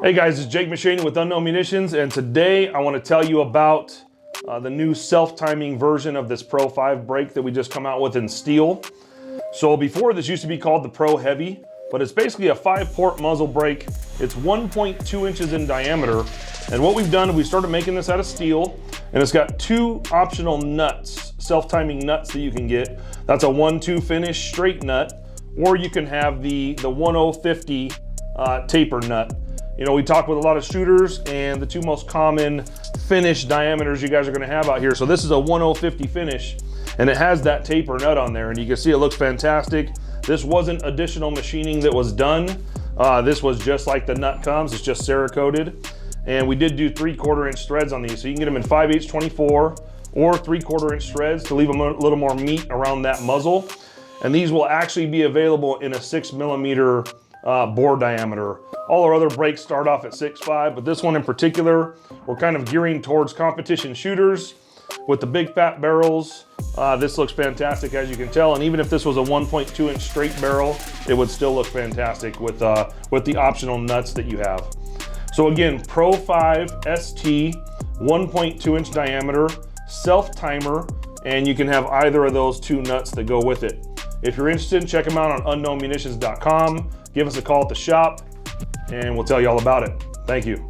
Hey guys, it's Jake Machining with Unknown Munitions, and today I want to tell you about the new self-timing version of this Pro 5 brake that we just come out with in steel. So before, this used to be called the Pro Heavy, but it's basically a 5-port muzzle brake. It's 1.2 inches in diameter, and what we've done, we started making this out of steel, and it's got two optional nuts, self-timing nuts that you can get. That's a 1-2 finish straight nut, or you can have the 1050 taper nut. You know, we talked with a lot of shooters, and the two most common finish diameters you guys are gonna have out here. So this is a 1050 finish, and it has that taper nut on there, and you can see it looks fantastic. This wasn't additional machining that was done. This was just like the nut comes, it's just Cerakoted. And we did do 3/4 inch threads on these. So you can get them in 5/8 24 or 3/4 inch threads to leave them a little more meat around that muzzle. And these will actually be available in a 6mm bore diameter. All our other brakes start off at 6.5, but this one in particular, we're kind of gearing towards competition shooters with the big fat barrels. This looks fantastic, as you can tell, and even if this was a 1.2 inch straight barrel, it would still look fantastic with the optional nuts that you have. So again, Pro 5 ST, 1.2 inch diameter, self-timer, and you can have either of those two nuts that go with it. If you're interested, check them out on unknownmunitions.com. Give us a call at the shop, and we'll tell you all about it. Thank you.